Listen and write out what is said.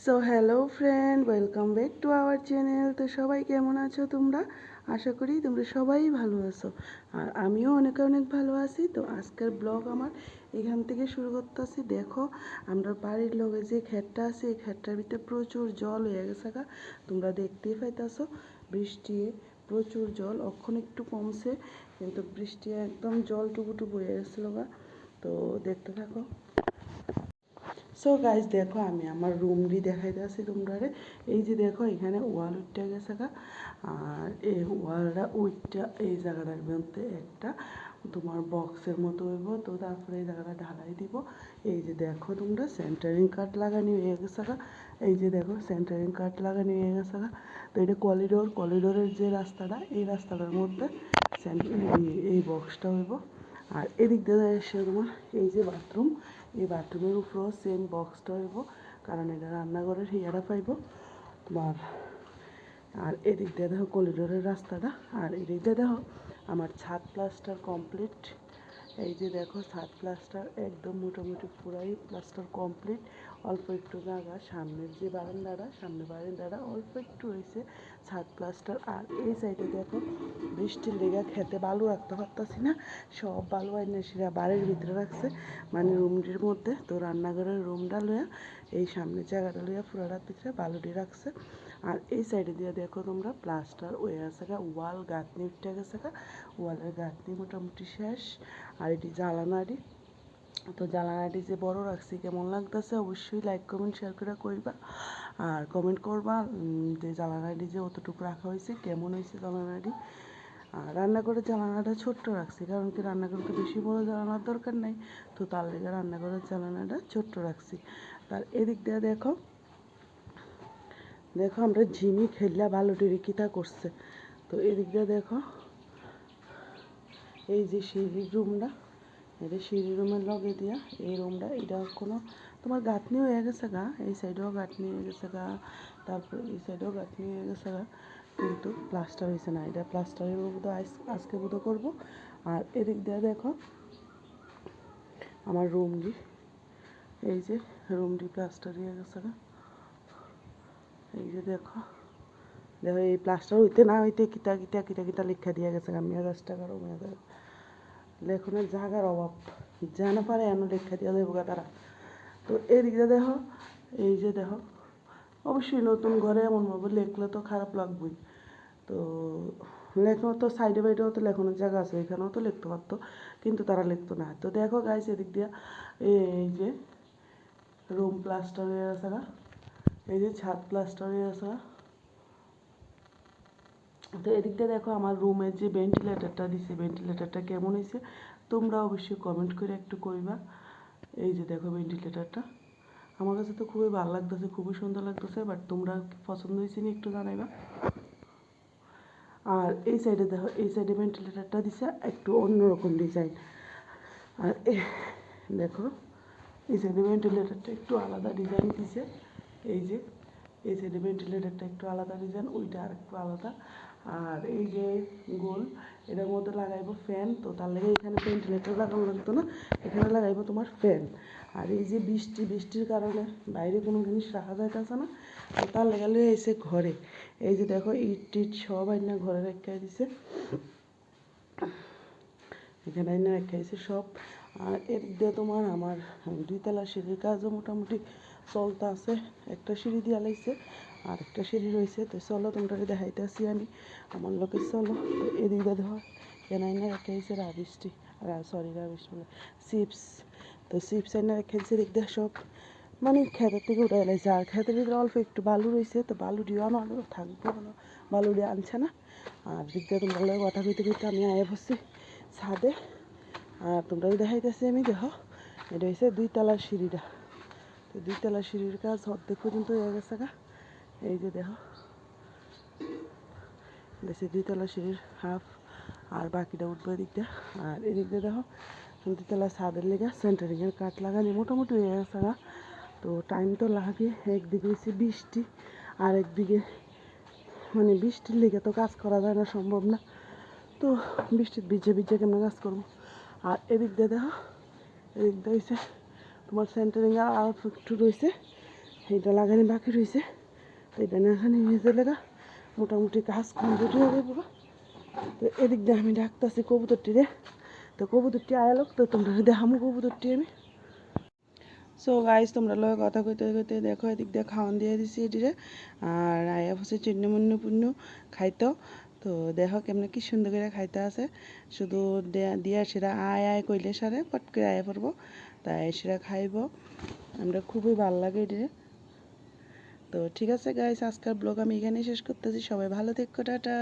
So hello friend, welcome back to our channel. তো সবাই কেমন আছো তোমরা? আশা করি তোমরা সবাই ভালো আছো, আর আমিও অনেক অনেক ভালো আছি। তো আজকের ব্লগ আমার এখান থেকে শুরু করতেছি। দেখো, আমরা বাড়ির লগে যে ক্ষেতটা আছে, এই ক্ষেতটার ভিতরে প্রচুর জল হয়ে গেছে গা। তোমরা দেখতেই পাইতেছো, বৃষ্টি প্রচুর জল, অখন একটু কমছে, কিন্তু বৃষ্টি একদম জল টুপুটুপু হয়ে গেছিলো গা। তো দেখতে থাকো। সো গাইজ দেখো, আমি আমার রুমটি দেখাইতে আসি তোমরা। এই যে দেখো, এখানে ওয়াল উঠতে গেছে গা, আর এই ওয়ালটা উঠটা এই জায়গাটার মধ্যে একটা তোমার বক্সের মতো হইব। তো তারপরে এই জায়গাটা ঢালাই দিব। এই যে দেখো তোমরা, সেন্টারিং কাট লাগানি হয়ে গেছে গা। এই যে দেখো, সেন্টারিং কাট লাগানি হয়ে গেছে গা। তো এটা করিডোরের যে রাস্তাটা, এই রাস্তাটার মধ্যে এই বক্সটা হইব। আর এদিক দিয়ে এসে তোমার এই যে বাথরুম, এই বাথরুমের উপরেও সেম বক্সটা হইব, কারণ এটা রান্নাঘরের হিয়ারা পাইব তোমার। আর এদিক দিয়ে দেখো করিডোরের রাস্তাটা, আর এদিক দিয়ে দেখো আমার ছাদ প্লাস্টার কমপ্লিট। এই যে দেখো, ছাদ প্লাস্টার একদম মোটামুটি পুরাই প্লাস্টার কমপ্লিট। অল্প একটু জায়গা সামনের যে বারান্দাটা অল্প একটু হয়েছে ছাদ প্লাস্টার। আর এই সাইডে দেখো, বৃষ্টির লেগে খেতে বালু রাখতে পারতাছি না, সব বালু আইনে সেরা বাড়ির ভিতরে রাখছে, মানে রুমটির মধ্যে। তো রান্নাঘরের রুমটা লইয়া এই সামনের জায়গাটা লইয়া পুরাটার ভিতরে বালুটি রাখছে। আর এই সাইডে দিয়ে দেখো তোমরা, প্লাস্টার হয়ে আছে গা, ওয়াল গাঁথনি উঠে গেছে গা, ওয়ালের গাঁথনি মোটামুটি শেষ। আর এটি জ্বালানাটি, তো জ্বালানাটি যে বড় রাখছি কেমন লাগতেছে অবশ্যই লাইক কমেন্ট শেয়ার করে কইবা, আর কমেন্ট করবা যে জ্বালানাটি যে অতটুকু রাখা হয়েছে কেমন হয়েছে জ্বালানাটি। আর রান্নাঘরের জ্বালানাটা ছোট্ট রাখছি, কারণ কি রান্নাঘরে তো বেশি বড় জ্বালানার দরকার নাই, তো তার লেগে রান্নাঘরের জ্বালানাটা ছোট্ট রাখছি। তার এদিক দিয়ে দেখো, আমরা ঝিমি খেললা বালুটির কিতা করছে। তো এদিক দিয়ে দেখো, এই যে সিঁড়ির রুমটা, এটা সিঁড়ি রুমের লগে দিয়া এই রুমটা, এটা কোনো তোমার গাঁথনি হয়ে গেছে গা, এই সাইডেও গাঁথনি হয়ে গেছে গা, তারপর এই সাইডেও গাঁথনি হয়ে গেছে গা, কিন্তু প্লাস্টার হয়েছে না। এটা প্লাস্টারের বোধ আজকে বোধ করবো। আর এদিক দিয়ে দেখো আমার রুমটি, এই যে রুমটি প্লাস্টার হয়ে গেছে গা। এই যে দেখো, এই প্লাস্টার হইতে না হইতে কিতা কিতা কিতা কিতা লেখা দিয়ে গেছে গা, মেজাজ টাকার মেজাজ লেখনের জায়গার অভাব, যেন পারে এন লেখা দিয়ে দেবো গা তারা। তো এদিকে দেখো, এই যে দেখো, অবশ্যই নতুন ঘরে এমনভাবে লেখলে তো খারাপ লাগবেই। তো লেখো তো সাইডে বাইডেও তো লেখনের জায়গা আছে, এখানেও তো লিখতে পারতো, কিন্তু তারা লিখতো না। তো দেখো গাইস, এদিক দিয়ে এই যে রুম প্লাস্টার হয়ে আছে গা, এই যে ছাদ প্লাস্টার হয়ে আছে গা। তো এদিক দিয়ে দেখো, আমার রুমের যে ভেন্টিলেটারটা দিছে, ভেন্টিলেটারটা কেমন হয়েছে তোমরা অবশ্যই কমেন্ট করে একটু কইবা। এই যে দেখো ভেন্টিলেটারটা, আমার কাছে তো খুবই ভালো লাগতেছে, খুবই সুন্দর লাগতেছে, বাট তোমরা পছন্দ হয়েছে নি একটু জানাইবা। আর এই সাইডে দেখো, এই সাইডে ভেন্টিলেটারটা দিছে একটু অন্যরকম ডিজাইন। আর দেখো, এই সাইডে ভেন্টিলেটারটা একটু আলাদা ডিজাইন দিছে। এই যে এই সাইডে ভেন্টিলেটারটা একটু আলাদা ডিজাইন, ওইটা আর একটু আলাদা। আর এই যে গোল, এটার মধ্যে লাগাইবো ফ্যান, তো তার লেগে এখানে ভেন্টিলেটার লাগানো লাগতো না, এখানে লাগাইবো তোমার ফ্যান। আর এই যে বৃষ্টির কারণে বাইরে কোনো জিনিস রাখা যাইতেছে না, তো তার লেগে লয়ে এসে ঘরে। এই যে দেখো, ইট টিট সব আইনা ঘরে রেখে দিছে, এখানে আইনা রেখে দিছে সব। আর এদিক দিয়ে তোমার আমার 2 তলা সিঁড়ির কাজও মোটামুটি চলতে আছে, একটা সিঁড়ি দিয়ে লাইছে আর একটা সিঁড়ি রয়েছে। তো চলো তোমরা দেখাইতে আসি আমি, আমার লোকের চলো। তো এদিক দিয়ে দেখো, এখানে আইনা রেখে দিছে রাবিষ্টি, রাবিশ বলে চিপস। তো চিপস আইনা রেখে দিছে এদিক দিয়ে সব, মানে খেতের থেকে উঠে লাইছে। আর খেতের ভিতরে অল্প একটু বালু রয়েছে, তো বালু দিও আমার থাকবো না, বালু দিয়ে আনছে না। আর দিক দিয়ে তোমরা কথা কইতে কইতে আমি আয়া বসছি ছাদে, আর তোমরা দেখাইতেছি আমি। দেখো, এটা হচ্ছে 2 তলার সিঁড়িটা। তো 2 তলার সিঁড়ির কাজ অর্ধেক পর্যন্ত হয়ে গেছে গা। এই যে দেখো, বেশি 2 তলার সিঁড়ির হাফ, আর বাকিটা উঠবে এদিক দিয়ে। আর এদিক দিয়ে দেখো, 2 তলা ছাদের লেগে সেন্টারিংয়ের কাঠ লাগানি মোটামুটি হয়ে গেছে গা। তো টাইম তো লাগে, একদিকে হচ্ছে বৃষ্টি, আর একদিকে মানে বৃষ্টির লেগে তো কাজ করা যায় না, সম্ভব না। তো বৃষ্টির ভিজে ভিজে কেমন কাজ করবো। আর এদিক দিয়ে দেখো, এদিক দিয়ে হয়েছে তোমার সেন্টারিং আর একটু রয়েছে, এইটা লাগানি বাকি রয়েছে, তো এটা না এখানে নিয়ে লেগা মোটামুটি কাজ কমপ্লিট হয়ে যাবে। তো এদিক দিয়ে আমি ডাকতেছি কবুতরটি রে, তো কবুতরটি আয়ালোক, তো তোমরা দেখামো কবুতরটি আমি। সো গাইজ তোমরা লোক কথা কইতে কইতে দেখো এদিক দিয়ে খাওয়ান দিয়ে দিছি এটিরে, আর আয়া হচ্ছে চিহ্ন পুণ্য খাইতো। তো দেখো কেমনে কি সুন্দর করে খাইতে আছে, শুধু দিয়া সেরা আয় আয় কইলে সারে পট করে আয়া পড়বো, তাই সেরা খাইব। আমরা খুবই ভালো লাগে এটিরে। তো ঠিক আছে গাইজ, আজকের ব্লগ আমি এখানেই শেষ করতেছি। সবাই ভালো থেকো, টাটা।